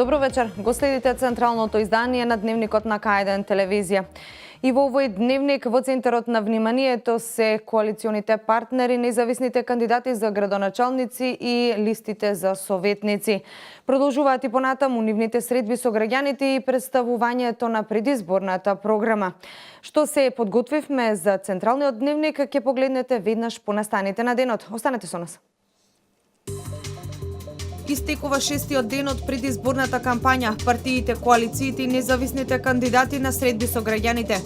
Добро вечер. Го следите централното издание на Дневникот на К1 телевизија. И во овој дневник во центарот на вниманието се коалиционите партнери, независните кандидати за градоначалници и листите за советници. Продолжуваат и понатаму нивните средби со граѓаните и представувањето на предизборната програма. Што се подготвивме за централниот дневник, ќе погледнете веднаш по настаните на денот. Останете со нас. Истекува шестиот ден од предизборната кампања. Партиите, коалициите и независните кандидати на средби со граѓаните.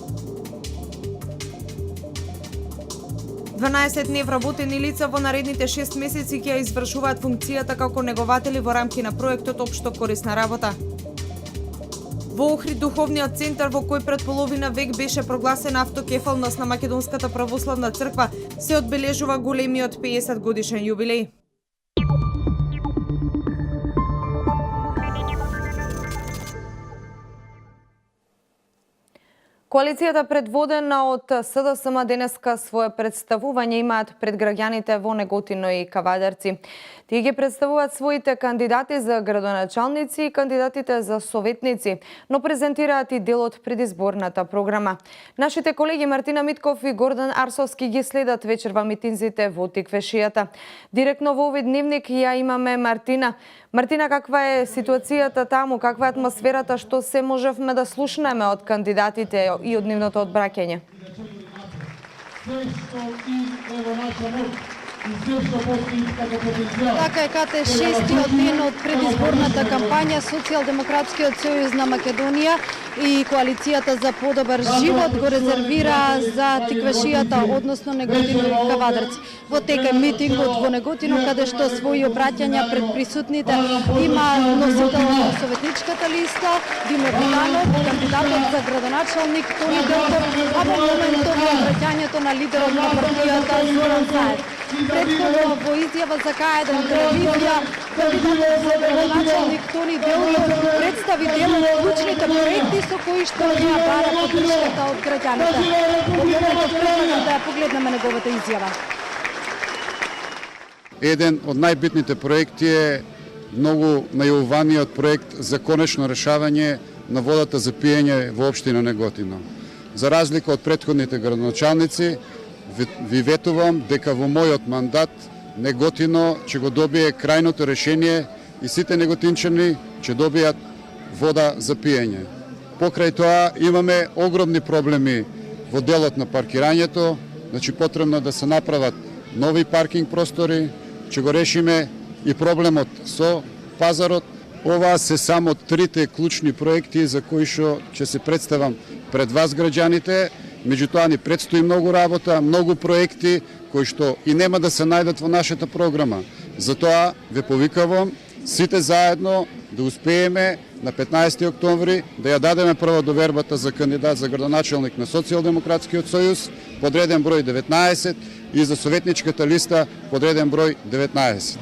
12 невработени лица во наредните 6 месеци ќе извршуваат функцијата како негователи во рамки на проектот Општо корисна работа. Во Охрид, духовниот центар во кој пред половина век беше прогласена автокефалност на Македонската православна црква, се одбележува големиот 50 годишен јубилеј. Коалицијата предводена од СДСМ денеска свое представување имаат пред граѓаните во Неготино и Кавадарци. Тие ги представуваат своите кандидати за градоначалници и кандидатите за советници, но презентираат и дел од предизборната програма. Нашите колеги Мартина Митков и Гордан Арсовски ги следат вечер во митинзите во Тиквешијата. Директно во овој дневник ја имаме Мартина. Мартина, каква е ситуацијата таму, каква е атмосферата, што се можевме да слушнеме од кандидатите и од нивното одбраќање? Така е, Кате, шестиот ден од предизборната кампања Социјалдемократскиот сојуз на Македонија и коалицијата за подобар живот го резервира за Тиквешијата, односно Неготино и Кавадарци. Во тека митингот во Неготино, каде што своји обраќања пред присутните има носител на советничката листа Димо Битанов, кандидатот за градоначалник Тони Делтор, а во моментот обраќањето на лидерот на партијата Зоран Заев. Претходно во изјава за К1 телевизија, кандидатот за градоначалник Тони Делтор представи дел од клучните проекти со кои што ја бара поддршката од граѓаните. Во моментот предлагам да ја погледнеме неговата изјава. Еден од најбитните проекти е многу најавуваниот проект за конечно решавање на водата за пиење во општина Неготино. За разлика од претходните градоначалници, ви ветувам дека во мојот мандат Неготино ќе го добие крајното решение и сите неготинчани ќе добијат вода за пиење. Покрај тоа имаме огромни проблеми во делот на паркирањето, значи потребно да се направат нови паркинг простори, ќе го решиме и проблемот со пазарот. Ова се само трите клучни проекти за кои што ќе се представам пред вас граѓаните. Меѓутоа ни предстои многу работа, многу проекти кои што и нема да се најдат во нашата програма. Затоа ве повикавам сите заедно да успееме на 15 октомври да ја дадеме прва довербата за кандидат за градоначалник на Социјалдемократскиот сојуз подреден број 19 и за советничката листа подреден број 19.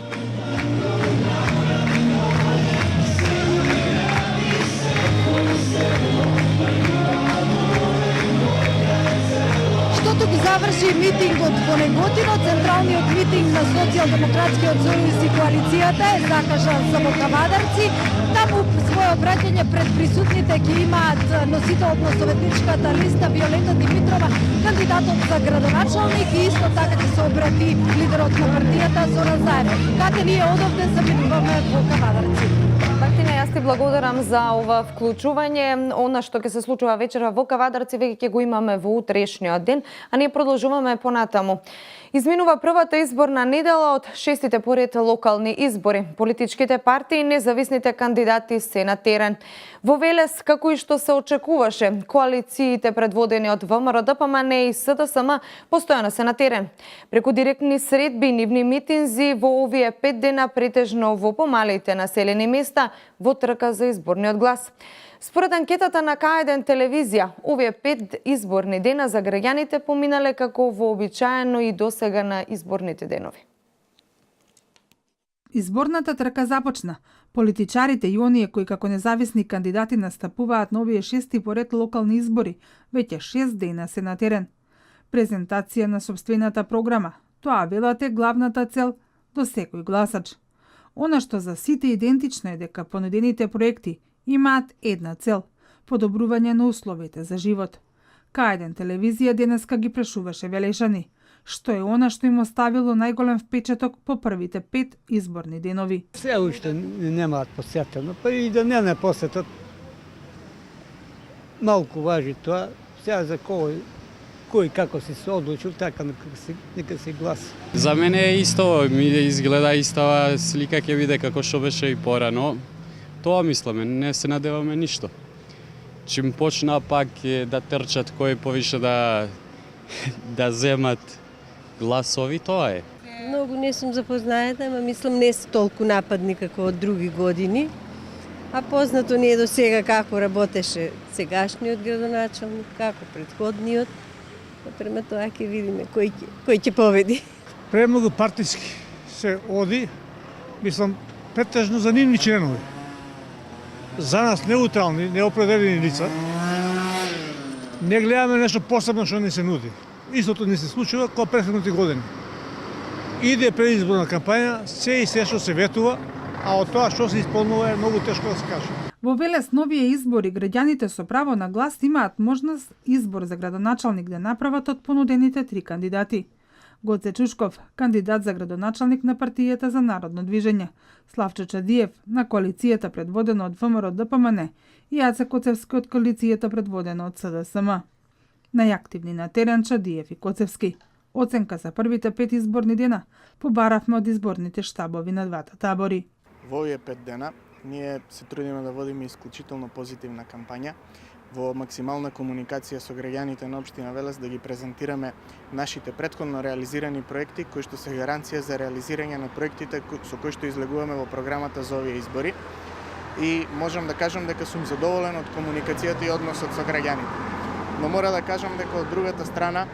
Заврши митингот во Неготино, централниот митинг на Социјалдемократскиот сојуз и коалицијата е закажан за во Кавадарци. Таму своје обраќање пред присутните ќе имаат носителот на советничката листа Виолета Димитрова, кандидатот за градоначалник и исто така ќе се обрати лидерот на партијата Зоран Заев. Кате ние одовде заминуваме во Кавадарци. Мартина, јас ти благодарам за ова вклучување. Она што ќе се случува вечера во Кавадарци веќе ќе го имаме во утрешниот ден, а ние продолжуваме понатаму. Изминува првата изборна недела од шестите поред локални избори. Политичките партии и независните кандидати се на терен. Во Велес, како и што се очекуваше, коалициите предводени од ВМРО, ДПМН и СДСМ постојано се на терен. Преку директни средби и нивни митинзи во овие 5 дена претежно во помалите населени места во трка за изборниот глас. Според анкетата на К1 телевизија, овие 5 изборни дена за граѓаните поминале како вообичаено и досега на изборните денови. Изборната трка започна. Политичарите и оние кои како независни кандидати настапуваат на овие шести поред локални избори, веќе 6 дена се на терен. Презентација на сопствената програма. Тоа велат е главната цел до секој гласач. Она што за сите идентично е дека понудените проекти имаат една цел – подобрување на условите за живот. К1 телевизија денеска ги прашуваше Велешани, што е она што им оставило најголем впечаток по првите 5 изборни денови. Се уште немаат посетено, па и да не посетат. Малку важи тоа. Сега за кој како си се одлучил, така нека се гласи. За мене е исто, ми изгледа истава слика ќе биде како што беше и порано. Тоа мислиме, не се надеваме ништо. Чим почна пак да трчат кој повише да земат гласови, тоа е. Многу не сум запознаета, ама мислам не се толку нападни како од други години. А познато не е до сега како работеше сегашниот градоначалник, како предходниот. Према тоа ќе видиме кој ќе победи. Премногу партиски се оди, мислам, претежно за нивни членови. За нас неутрални, неопределени лица, не гледаме нешто посебно што ни се нуди. Истото ни се случува кога претходните години. Иде предизборна кампања, се и се што се ветува, а од тоа што се исполнува е многу тешко да се каже. Во Велес новие избори граѓаните со право на глас имаат можност избор за градоначалник да направат од понудените 3 кандидати. Гоце Чушков, кандидат за градоначалник на партијата за народно движење, Славчо Чадиев на коалицијата предводена од ВМРО ДПМН и Јаце Коцевски од коалицијата предводена од СДСМ. Најактивни на терен Чадиев и Коцевски. Оценка за првите 5 изборни дена побаравме од изборните штабови на двата табори. Во овие 5 дена ние се трудиме да водиме исклучително позитивна кампања, во максимална комуникација со граѓаните на општина Велес да ги презентираме нашите претходно реализирани проекти кои што се гаранција за реализирање на проектите со кои што излегуваме во програмата за овие избори. И можам да кажам дека сум задоволен од комуникацијата и односот со граѓаните. Но мора да кажам дека од другата страна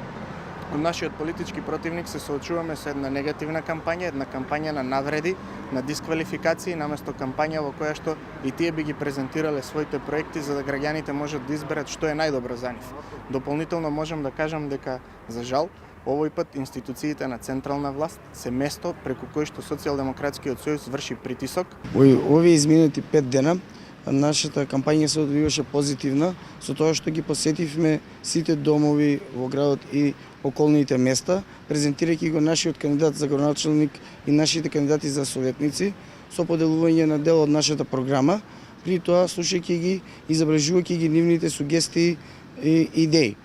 од нашиот политички противник се соочуваме со една негативна кампања, една кампања на навреди, на дисквалификации, наместо кампања во која што и тие би ги презентирале своите проекти за да граѓаните можат да изберат што е најдобро за нив. Дополнително можам да кажам дека, за жал, овој пат институциите на централна власт се место преку кој што Социјалдемократскиот сојуз врши притисок. Овие изминати 5 дена нашата кампања се одвиваше позитивна, со тоа што ги посетивме сите домови во градот и околните места, презентирајќи го нашиот кандидат за градоначалник и нашите кандидати за советници, со поделување на дел од нашата програма, при тоа слушајќи ги и забележувајќи ги нивните сугестии и идеи.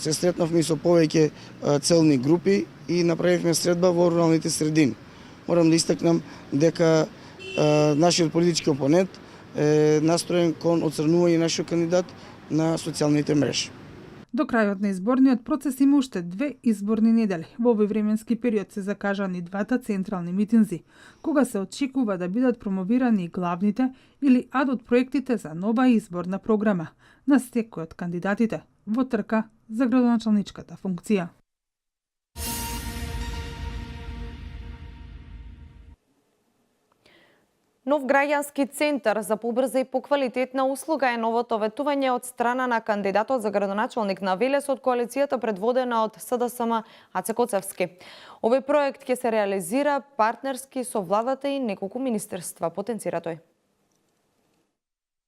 Се сретнавме со повеќе целни групи и направивме средба во руралните средини. Морам да истакнам дека нашиот политички опонент е настроен кон оцрнување нашиот кандидат на социјалните мрежи. До крајот на изборниот процес има уште 2 изборни недели. Во овој временски период се закажани двата централни митинзи, кога се очекува да бидат промовирани главните или адот проектите за нова изборна програма на секој од кандидатите во трка за градоначалничката функција. Нов граѓански центар за побрза и поквалитетна услуга е новото ветување од страна на кандидатот за градоначалник на Велес од коалицијата предводена од СДСМ Аце Коцевски. Овој проект ќе се реализира партнерски со владата и неколку министерства, потенцира тој.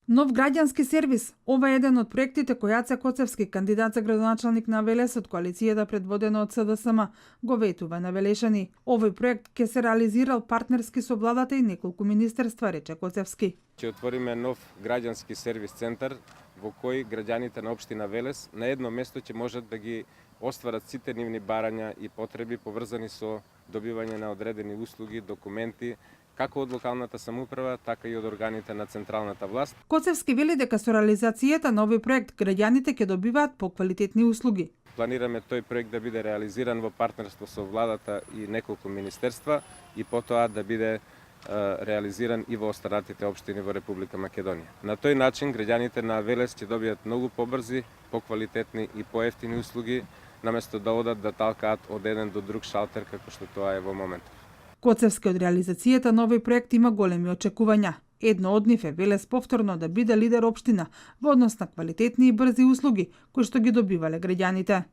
Нов граѓански сервис. Ова е еден од проектите кои Јаце Коцевски, кандидат за градоначалник на Велес од коалицијата предводена од СДСМ, го ветува на Велешани. Овој проект ќе се реализирал партнерски со владата и неколку министерства, рече Коцевски. Ќе отвориме нов граѓански сервис центар во кој граѓаните на општина Велес на едно место ќе можат да ги остварат сите нивни барања и потреби поврзани со добивање на одредени услуги, документи, како од локалната самоуправа, така и од органите на централната власт. Коцевски вели дека со реализацијата на овој проект граѓаните ќе добиваат поквалитетни услуги. Планираме тој проект да биде реализиран во партнерство со владата и неколку министерства и потоа да биде реализиран и во останатите општини во Република Македонија. На тој начин граѓаните на Велес ќе добијат многу побрзи, поквалитетни и поевтини услуги, наместо да одат да талкаат од еден до друг шалтер како што тоа е во моментот. Коцевски од реализацијата на овој проект има големи очекувања. Едно од нив е Велес повторно да биде лидер општина во однос на квалитетни и брзи услуги кои што ги добивале граѓаните.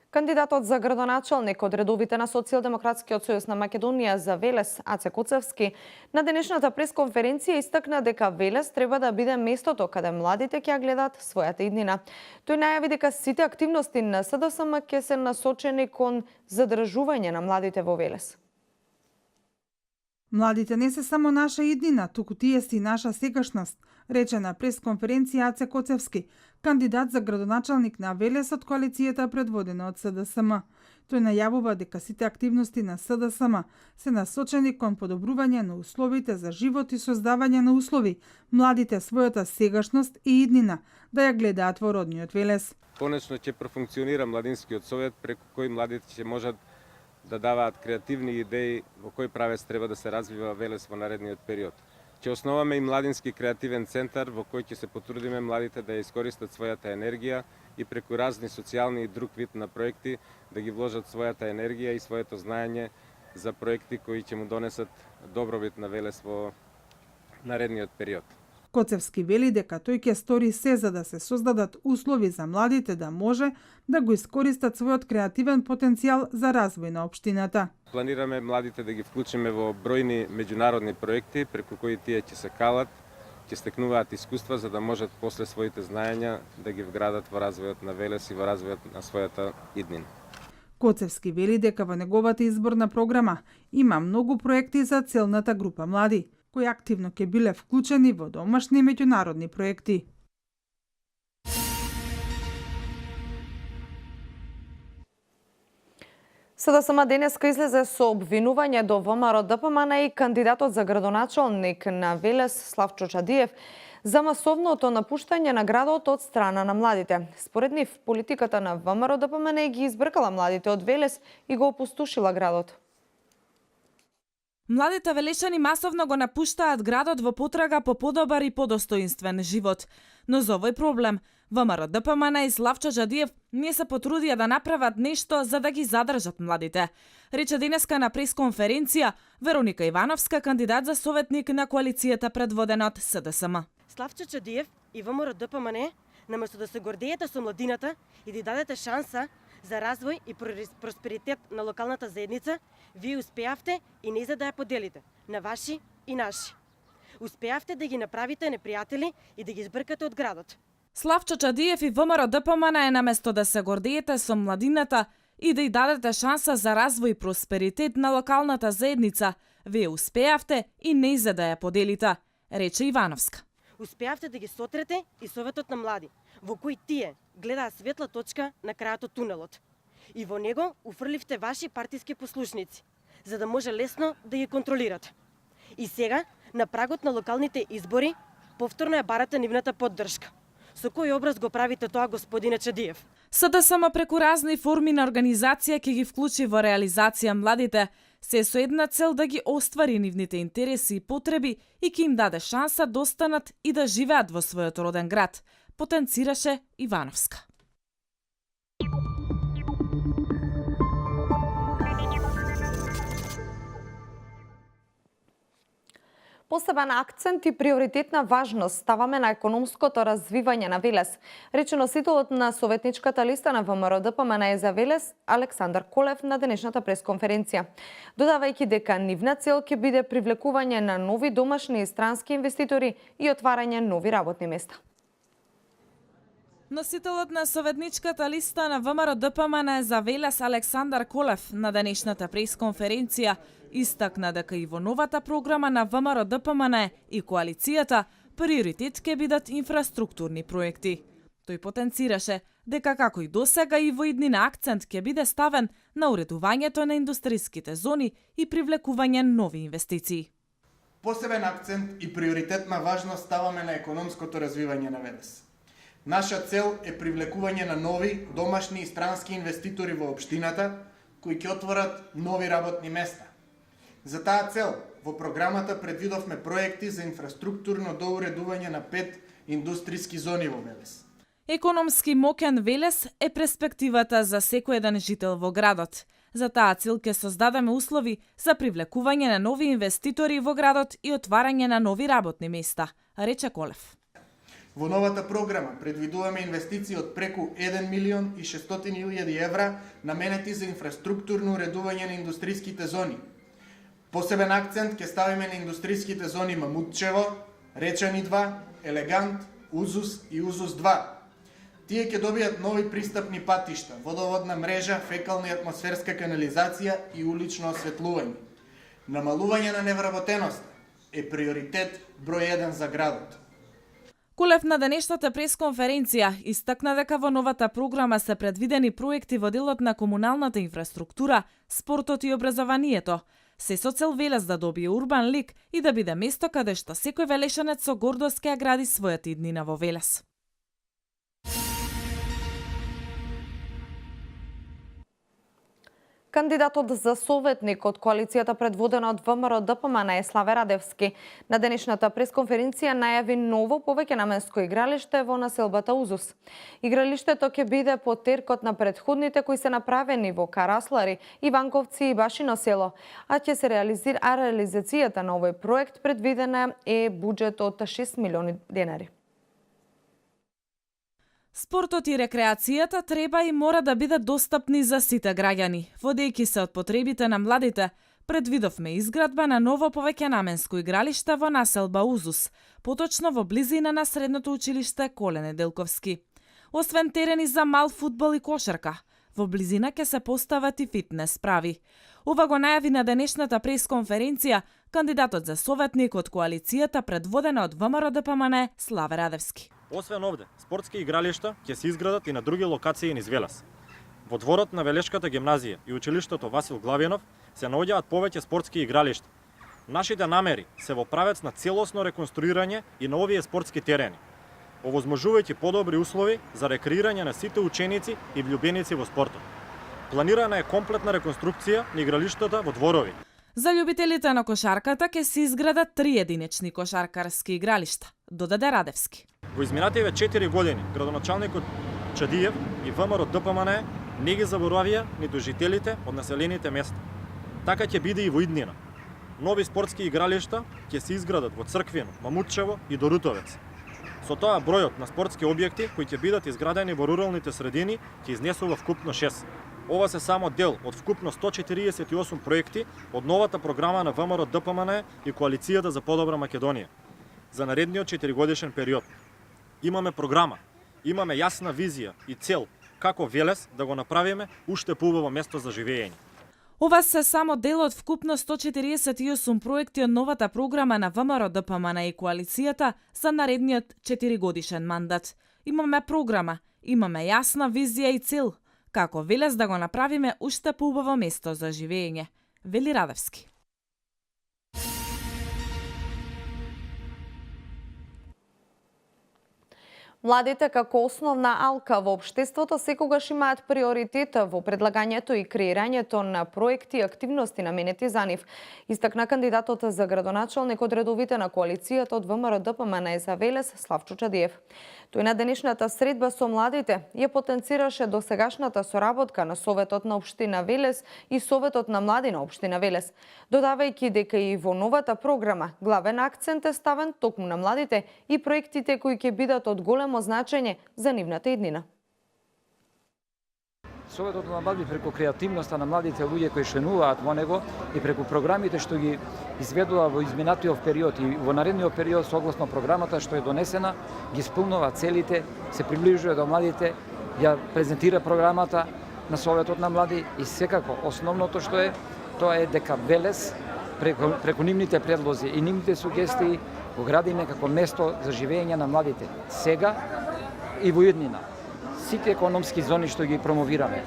Кандидатот за градоначалник од редовите на Социјалдемократскиот сојуз на Македонија за Велес, Аце Коцевски, на денешната пресконференција истакна дека Велес треба да биде местото каде младите ќе гледаат својата иднина. Тој најави дека сите активности на СДСМ ќе се насочени кон задржување на младите во Велес. Младите не се само наша иднина, туку тие си наша сегашност, рече на пресконференција Аце Коцевски, кандидат за градоначалник на Велес од коалицијата предводена од СДСМ. Тој најавува дека сите активности на СДСМ се насочени кон подобрување на условите за живот и создавање на услови младите својата сегашност и иднина да ја гледаат во родниот Велес. Конечно ќе профункционира младинскиот совет преку кој младите ќе можат да даваат креативни идеи во кој правец треба да се развива Велес во наредниот период. Ќе основаме и младински креативен центар во кој ќе се потрудиме младите да ја искористат својата енергија и преку разни социјални и друг вид на проекти да ги вложат својата енергија и своето знаење за проекти кои ќе му донесат добробит на Велес во наредниот период. Коцевски вели дека тој ќе стори се за да се создадат услови за младите да може да го искористат својот креативен потенцијал за развој на општината. Планираме младите да ги вклучиме во бројни меѓународни проекти преку кои тие ќе се калат, ќе стекнуваат искуства за да можат после своите знаења да ги вградат во развојот на Велес и во развојот на својата иднина. Коцевски вели дека во неговата изборна програма има многу проекти за целната група млади, кои активно ќе биле вклучени во домашни меѓународни проекти. СДСМ денеска излезе со обвинување до ВМРО ДПМН и кандидатот за градоначалник на Велес Славчо Чадиев за масовното напуштање на градот од страна на младите. Според нив, политиката на ВМРО ДПМН ги избркала младите од Велес и го опустошила градот. Младите велешани масовно го напуштаат градот во потрага по подобар и подостоинствен живот. Но за овој проблем, ВМРО ДПМН и Славчо Чадиев не се потрудија да направат нешто за да ги задржат младите. Рече денеска на пресконференција Вероника Ивановска, кандидат за советник на коалицијата предводена од СДСМ. Славчо Чадиев и ВМРО ДПМН, наместо да се гордеете со младината и да дадете шанса за развој и просперитет на локалната заедница, вие успеавте и не за да ја поделите на ваши и наши. Успеавте да ги направите непријатели и да ги избркате од градот. Славчо Чадиев и ВМРО ДПМН е наместо да се гордеете со младината и да й дадете шанса за развој и просперитет на локалната заедница, вие успеавте и не за да ја поделите, рече Ивановска. Успеавте да ги сотрете и советот на млади, во кој тие гледаат светла точка на крајот од тунелот. И во него уфрливте ваши партиски послушници, за да може лесно да ги контролирате. И сега, на прагот на локалните избори, повторно ја барате нивната поддршка. Со кој образ го правите тоа, господине Чадиев? СДСМ преку разни форми на организација ќе ги вклучи во реализација младите, се со една цел да ги оствари нивните интереси и потреби и ќе им даде шанса да останат и да живеат во својот роден град, потенцираше Ивановска. Посебен акцент и приоритетна важност ставаме на економското развивање на Велес, рече носителот на советничката листа на ВМРО ДПМН за Велес Александар Колев на денешната пресконференција, додавајќи дека нивна цел ќе биде привлекување на нови домашни и странски инвеститори и отварање нови работни места. Носителот на советничката листа на ВМРО ДПМН за Велес Александар Колев на денешната пресконференција истакна дека и во новата програма на ВМРО ДПМН и коалицијата приоритет ќе бидат инфраструктурни проекти. Тој потенцираше дека како и досега и во иднина акцент ќе биде ставен на уредувањето на индустријските зони и привлекување нови инвестиции. Посебен акцент и приоритетна важност ставаме на економското развивање на Велес. Наша цел е привлекување на нови домашни и странски инвеститори во општината, кои ќе отворат нови работни места. За таа цел, во програмата предвидовме проекти за инфраструктурно доуредување на 5 индустријски зони во Велес. Економски моќен Велес е перспективата за секој еден жител во градот. За таа цел ќе создадеме услови за привлекување на нови инвеститори во градот и отварање на нови работни места, рече Колев. Во новата програма предвидуваме инвестиции од преку 1 милион и 600.000 евра наменети за инфраструктурно уредување на индустриските зони. Посебен акцент ќе ставиме на индустриските зони Мамутчево, Речани 2, Елегант, Узус и Узус 2. Тие ќе добијат нови пристапни патишта, водоводна мрежа, фекална и атмосферска канализација и улично осветлување. Намалување на невработеноста е приоритет број 1 за градот. Кулев на денешната пресконференција истакна дека во новата програма се предвидени проекти во делот на комуналната инфраструктура, спортот и образованието, се со цел Велес да добие урбан лик и да биде место каде што секој велешанец со гордост ќе гради својата иднина во Велес. Кандидатот за советник од коалицијата предводена од ВМРО ДПМН Славе Радевски на денешната пресконференција најави ново повеќенаменско игралиште во населбата Узус. Игралиштето ќе биде по теркот на претходните кои се направени во Караслари, Иванковци и Башино село, а ќе се реализацијата на овој проект предвидена е буџет од 6 милиони денари. Спортот и рекреацијата треба и мора да бидат достапни за сите граѓани. Водејќи се од потребите на младите, предвидовме изградба на ново повеќенаменско игралиште во населба Узус, поточно во близина на средното училиште Колене Делковски. Освен терени за мал фудбал и кошарка, во близина ќе се постават и фитнес прави. Ова го најави на денешната пресконференција кандидатот за советник од коалицијата предводена од ВМРО ДПМН Славе Радевски. Освен овде, спортски игралишта ќе се изградат и на други локации низ Велес. Во дворот на Велешката гимназија и училиштето Васил Главинов се наоѓаат повеќе спортски игралишта. Нашите намери се во правец на целосно реконструирање и на овие спортски терени, овозможувајќи подобри услови за рекреирање на сите ученици и влюбеници во спортот. Планирана е комплетна реконструкција на игралиштата во дворови. За љубителите на кошарката ќе се изградат 3 единечни кошаркарски игралишта, додаде Радевски. Во изминативе 4 години градоначалникот Чадиев и ВМРО ДПМН не ги заборавија ниту жителите од населените места. Така ќе биде и во иднина. Нови спортски игралишта ќе се изградат во Црквино, Мамутчево и Дорутовец. Со тоа бројот на спортски објекти кои ќе бидат изградени во руралните средини ќе изнесува вкупно 6. Ова се само дел од вкупно 148 проекти од новата програма на ВМРО ДПМН и Коалицијата за подобра Македонија за наредниот 4-годишен период. Имаме програма, имаме јасна визија и цел како Велес да го направиме уште поубаво место за живење. Ова се само дел од вкупно 148 проекти од новата програма на ВМРО ДПМН и Коалицијата за наредниот 4-годишен мандат. Имаме програма, имаме јасна визија и цел како Велес да го направиме уште поубаво место за живење, вели Радевски. Младите како основна алка во општеството секогаш имаат приоритет во предлагањето и креирањето на проекти и активности наменети за нив, истакна кандидатот за градоначалник од редовите на коалицијата од ВМРО ДПМН за Велес Славчо Чадиев. Тој на денешната средба со младите ја потенцираше досегашната соработка на Советот на општина Велес и Советот на млади на општина Велес, додавајќи дека и во новата програма главен акцент е ставен токму на младите и проектите кои ќе бидат од големо значење за нивната иднина. Советот на млади преку креативноста на младите луѓе кои членуваат во него и преку програмите што ги изведува во изминатиот период и во наредниот период согласно програмата што е донесена, ги исполнува целите, се приближува до младите, ја презентира програмата на Советот на млади и секако основното што е, тоа е дека Велес преку нивните предлози и нивните сугестии го градиме како место за живење на младите сега и во иднина. Сите економски зони што ги промовираме,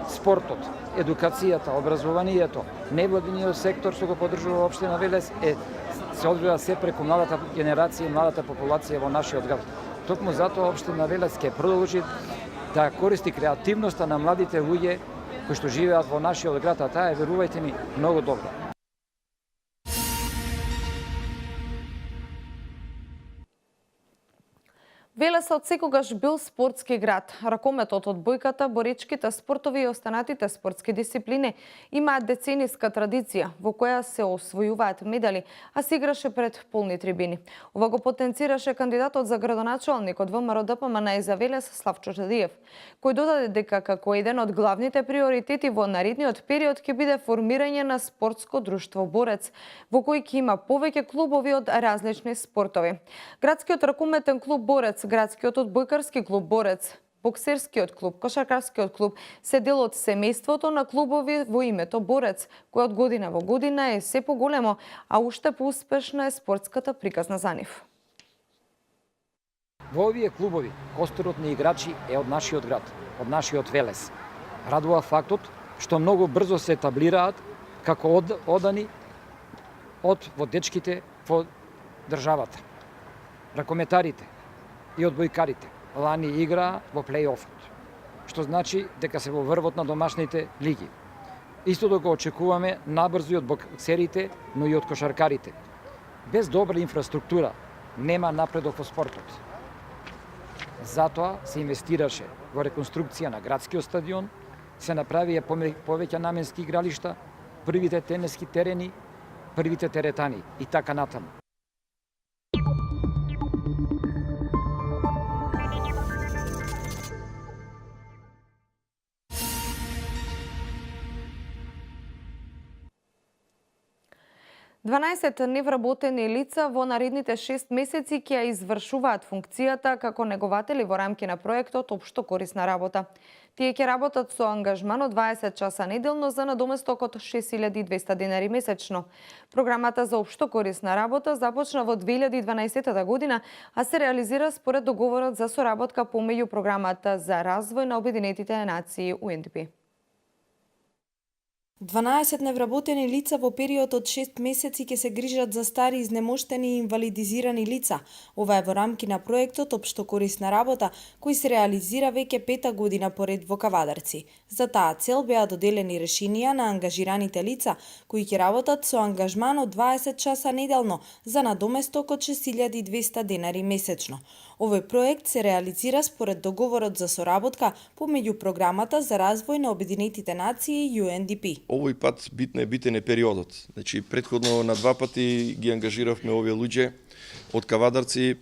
спортот, едукацијата, образованието, невладиниот сектор што го поддржува општина Велес се одвива се преку младата генерација и младата популација во нашиот град. Токму затоа општина Велес ќе продолжи да користи креативноста на младите луѓе кои што живеат во нашиот град, а таа е, верувајте ми, многу добра. Велесот секогаш бил спортски град. Ракометот, одбојката, боречките спортови и останатите спортски дисциплини имаат децениска традиција во која се освојуваат медали, а се играше пред полни трибини. Ова го потенцираше кандидатот за градоначалник од ВМРО ДПМН за Велес Славчо Чадиев, кој додаде дека како еден од главните приоритети во наредниот период ќе биде формирање на спортско друштво Борец, во кој ќе има повеќе клубови од различни спортови. Градскиот ракометен клуб Борец, градскиот одбојкарски клуб Борец, боксерскиот клуб, кошаркарскиот клуб се дел од семејството на клубови во името Борец, кој од година во година е се поголемо, а уште поуспешна е спортската приказна за нив. Во овие клубови, косторот на играчи е од нашиот град, од нашиот Велес. Радува фактот што многу брзо се етаблираат како одани од водечките во државата. Ракометарите и одбојкарите лани играа во плей-офот, што значи дека се во врвот на домашните лиги. Истото го очекуваме набрзо и од боксерите, но и од кошаркарите. Без добра инфраструктура нема напредок во спортот. Затоа се инвестираше во реконструкција на градскиот стадион, се направија повеќе наменски игралишта, првите тениски терени, првите теретани и така натаму. Дванаесет невработени лица во наредните 6 месеци ќе ја извршуваат функцијата како негователи во рамки на проектот Општо корисна работа. Тие ќе работат со ангажман од 20 часа неделно за надоместок од 6200 денари месечно. Програмата за општо корисна работа започна во 2012 година, а се реализира според договорот за соработка помеѓу Програмата за развој на Обединетите нации UNDP. 12 невработени лица во период од 6 месеци ќе се грижат за стари, изнемоштени и инвалидизирани лица. Ова е во рамки на проектот Општо корисна работа, кој се реализира веќе 5-та година поред во Кавадарци. За таа цел беа доделени решенија на ангажираните лица, кои ќе работат со ангажман од 20 часа неделно за надоместок од 6200 денари месечно. Овој проект се реализира според договорот за соработка помеѓу Програмата за развој на Обединетите нации и UNDP. Овој пат битен е периодот. Значи, предходно на 2 пати ги ангажиравме овие луѓе од Кавадарци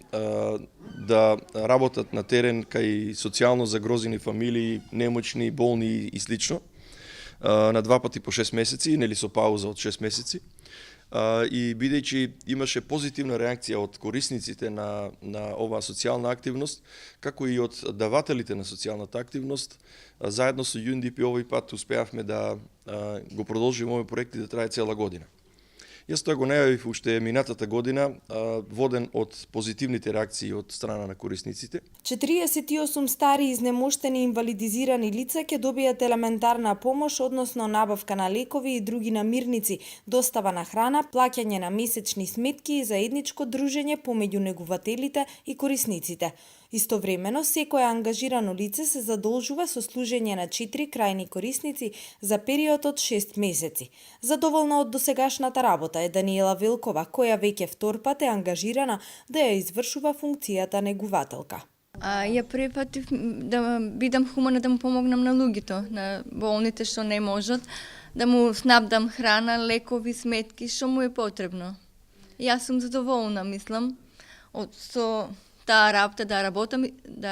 да работат на терен кај социјално загрозени фамилии, немочни, болни и слично. На 2 пати по 6 месеци, нели со пауза од 6 месеци. И бидејќи имаше позитивна реакција од корисниците на оваа социјална активност, како и од давателите на социјалната активност, заедно со UNDP овој пат успеавме да го продолжиме овој проект и да трае цела година. Јас тоа го најавив уште минатата година, воден од позитивните реакции од страна на корисниците. 48 стари, изнемоштени и инвалидизирани лица ќе добијат елементарна помош, односно набавка на лекови и други намирници, достава на храна, плаќање на месечни сметки и заедничко дружење помеѓу негователите и корисниците. Истовремено, секое ангажирано лице се задолжува со служење на 4 крајни корисници за период од 6 месеци. Задоволна од досегашната работа е Даниела Велкова, која веќе втор пат е ангажирана да ја извршува функцијата негователка. Ја препатив да бидам хумана, да му помогнам на луѓето, на болните што не можат, да му снабдам храна, лекови, сметки, што му е потребно. Јас сум задоволна, мислам, со таа работа да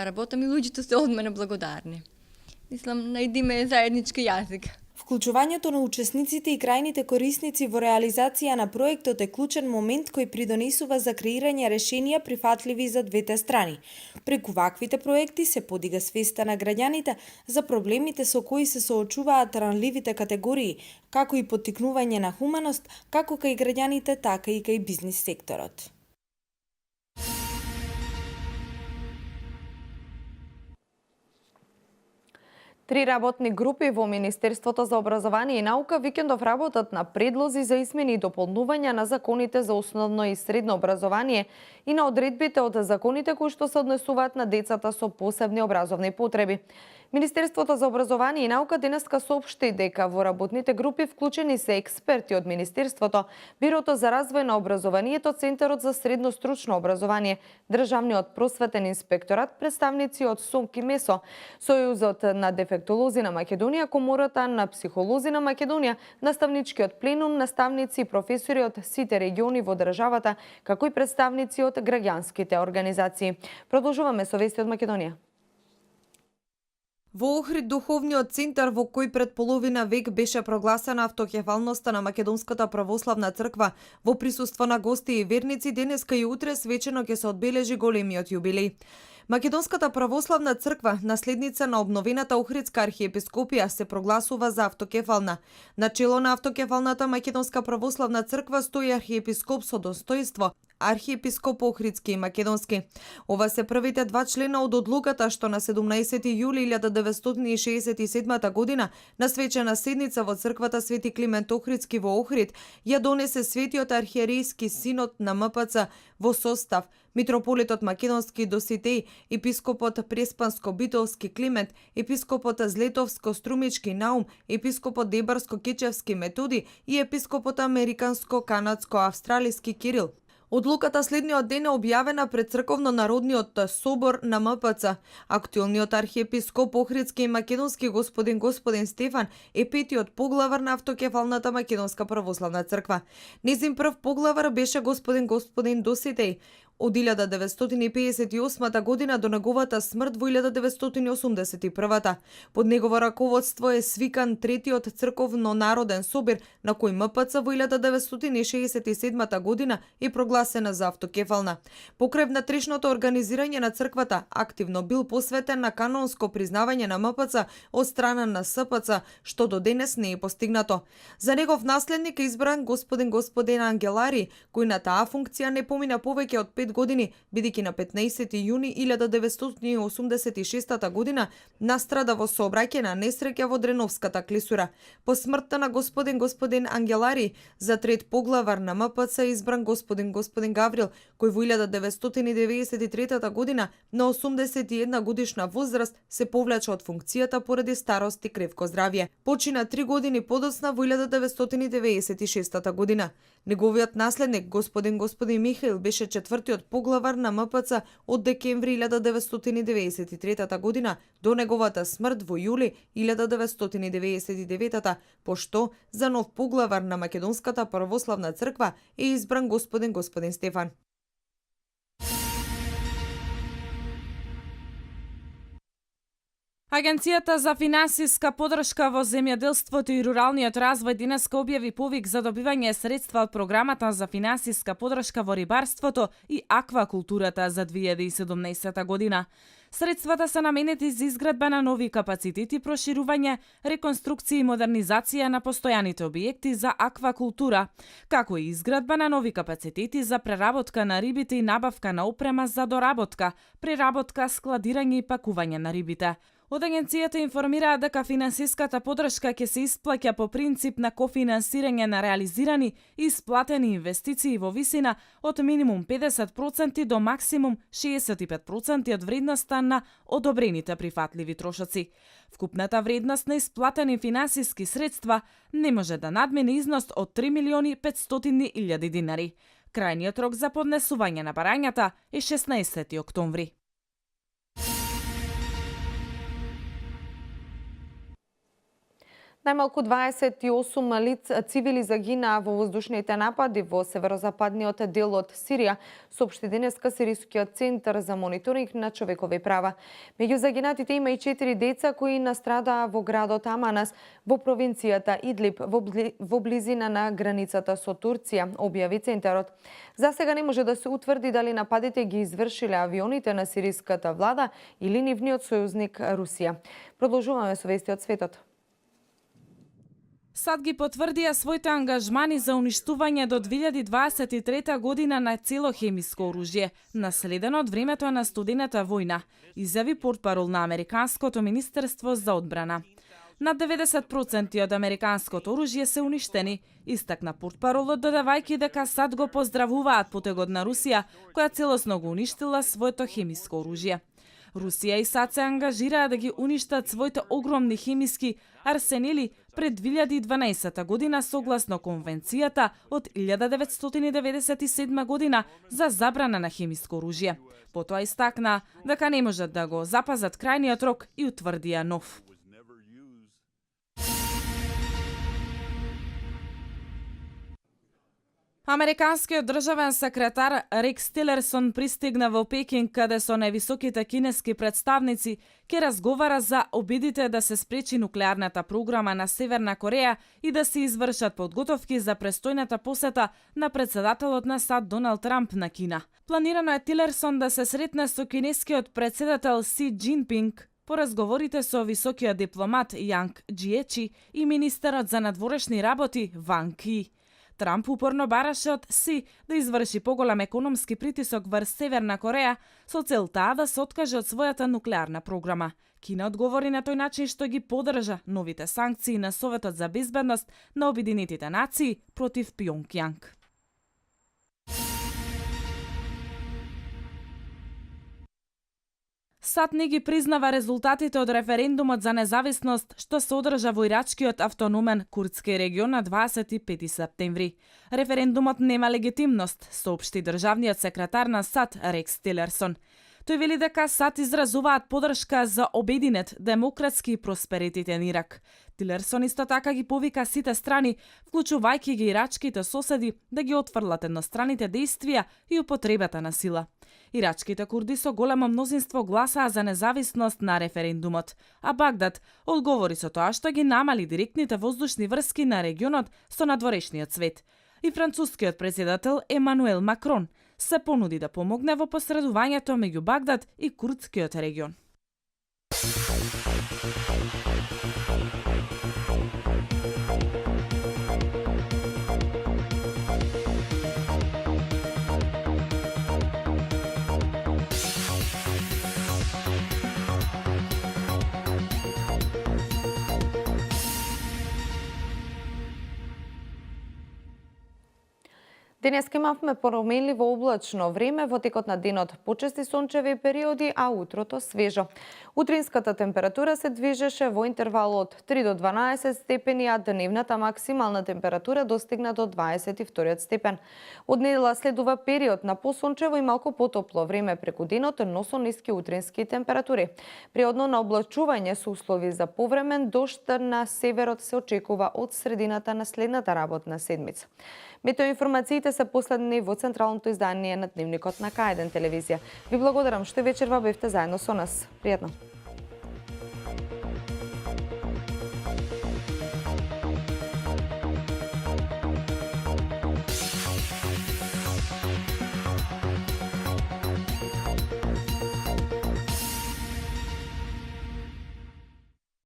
работам и луѓето се од мене благодарни. Мислам, најдиме заеднички јазик. Вклучувањето на учесниците и крајните корисници во реализација на проектот е клучен момент кој придонесува за креирање решенија прифатливи за двете страни. Преку ваквите проекти се подига свеста на граѓаните за проблемите со кои се соочуваат ранливите категории, како и поттикнување на хуманост, како кај граѓаните, така и кај бизнис секторот. Три работни групи во Министерството за образование и наука викендов работат на предлози за измени и дополнување на законите за основно и средно образование и на одредбите од законите кои што се однесуваат на децата со посебни образовни потреби. Министерството за образование и наука денеска соопшти дека во работните групи вклучени се експерти од Министерството, Бирото за развој на образованието, Центарот за средно стручно образование, Државниот просветен инспекторат, представници од СОНК и МЕСО, Сојузот на дефектолози на Македонија, Комората на психолози на Македонија, наставничкиот пленум, наставници и професори од сите региони во државата, како и представници од граѓанските организации. Продолжуваме со вести од Македонија. Во Охрид, духовниот центар во кој пред половина век беше прогласена автокефалноста на Македонската православна црква, во присуство на гости и верници, денеска и утре свечено ќе се одбележи големиот јубилеј. Македонската православна црква, наследница на обновената Охридска архиепископија, се прогласува за автокефална. На чело на автокефалната Македонска православна црква стои архиепископ со достојство, архиепископ Охридски и Македонски. Ова се првите два члена од одлуката што на 17 јули 1967 година на свечена седница во црквата Свети Климент Охридски во Охрид ја донесе Светиот архиерејски синод на МПЦ во состав митрополитот Македонски Доситеј, епископот Преспанско-Битолски Климент, епископот Злетовско-Струмички Наум, епископот Дебарско-Кечевски Методи и епископот Американско-Канадско-Австралиски Кирил. Одлуката следниот ден е објавена пред Црковно-народниот собор на МПЦ. Актуелниот архиепископ Охридски и Македонски господин Стефан е петиот поглавар на автокефалната Македонска православна црква. Незин прв поглавар беше господин Доситеј од 1958 година до неговата смрт во 1981. Под негово раководство е свикан третиот црковно-народен собир, на кој МПЦ во 1967 година е прогласена за автокефална. Покрај внатрешното организирање на црквата, активно бил посветен на канонско признавање на МПЦ од страна на СПЦ, што до денес не е постигнато. За негов наследник е избран господин Ангелари, кој на таа функција не помина повеќе од 5 години, бидејќи на 15 јуни 1986 година настрада во сообраќајна на несреќа во Дреновската клисура. По смртта на господин Ангелари, за трет поглавар на МПЦ избран господин Гаврил, кој во 1993 година на 81 годишна возраст се повлече од функцијата поради старост и кревко здравје. Почина 3 години подоцна во 1996 година. Неговиот наследник, господин Михаил, беше четвртиот поглавар на МПЦ од декември 1993 година до неговата смрт во јули 1999, пошто за нов поглавар на Македонската православна црква е избран господин Стефан. Агенцијата за финансиска подршка во земјоделството и руралниот развој денеска објави повик за добивање средства од програмата за финансиска подршка во рибарството и аквакултурата за 2017 година. Средствата се наменети за изградба на нови капацитети, проширување, реконструкција и модернизација на постојаните објекти за аквакултура, како и изградба на нови капацитети за преработка на рибите и набавка на опрема за доработка, преработка, складирање и пакување на рибите. Од агенцијата информираа дека финансиската подршка ќе се исплаќа по принцип на кофинансирање на реализирани и исплатени инвестиции во висина од минимум 50% до максимум 65% од вредноста на одобрените прифатливи трошоци. Вкупната вредност на исплатени финансиски средства не може да надмине износ од 3.500.000 динари. Крајниот рок за поднесување на барањата е 16 октомври. Најмалку 28 цивили загинаа во воздушните напади во северозападниот дел од Сирија, соопшти денеска Сирискиот центар за мониторинг на човекови права. Меѓу загинатите има и 4 деца кои настрадаа во градот Аманас во провинцијата Идлиб во близина на границата со Турција, објави центарот. За сега не може да се утврди дали нападите ги извршиле авионите на сириската влада или нивниот сојузник Русија. Продолжуваме со вести од светот. САД ги потврдија своите ангажмани за уништување до 2023 година на цело хемиско оружје, наследено од времето на студената војна, изјави портпарол на Американското министерство за одбрана. Над 90% од американското оружје се уништени, истакна портпаролот, додавајќи дека САД го поздравуваат потегот на Русија, која целосно го уништила своето хемиско оружје. Русија и САД се ангажираа да ги уништат своите огромни хемиски арсенели пред 2012 година согласно конвенцијата од 1997 година за забрана на хемиско оружје. Потоа истакна дека не можат да го запазат крајниот рок и утврдија нов. Американскиот државен секретар Рекс Тилерсон пристигна во Пекинг, каде со највисоките кинески представници ќе разговара за обидите да се спречи нуклеарната програма на Северна Кореја и да се извршат подготовки за престојната посета на председателот на САД Доналд Трамп на Кина. Планирано е Тилерсон да се сретне со кинескиот председател Си Џинпинг по разговорите со високиот дипломат Јанг Џиечи и министерот за надворешни работи Ванг Ји. Трамп упорно бараше од Си да изврши поголем економски притисок врз Северна Кореја со целта да се откаже од својата нуклеарна програма. Кина одговори на тој начин што ги поддржа новите санкции на Советот за безбедност на Обединетите нации против Пјонгјанг. САД не ги признава резултатите од референдумот за независност што се одржа во ирачкиот автономен курдски регион на 25 септември. Референдумот нема легитимност, соопшти државниот секретар на САД Рекс Тилерсон. Тој вели дека САД изразуваат поддршка за обединет, демократски и просперитетен Ирак. Тилерсон исто така ги повика сите страни, вклучувајќи ги ирачките соседи, да ги отфрлат едностраните действија и употребата на сила. Ирачките курди со големо мнозинство гласаа за независност на референдумот, а Багдад одговори со тоа што ги намали директните воздушни врски на регионот со надворешниот свет. И францускиот председател Емануел Макрон се понуди да помогне во посредувањето меѓу Багдад и курдскиот регион. Денеска имавме променливо облачно време, во текот на денот почести сончеви периоди, а утрото свежо. Утринската температура се движеше во интервал од 3 до 12 степени, а дневната максимална температура достигна до 22 степен. Од недела следува период на посончево и малку потопло време преку денот, но со ниски утрински температури. Приодно на облачување со услови за повремен дожд на северот се очекува од средината на следната работна седмица. Метеоинформациите се последни во централното издание на Дневникот на К1 телевизија. Ви благодарам што вечерва бевте заедно со нас. Пријатно!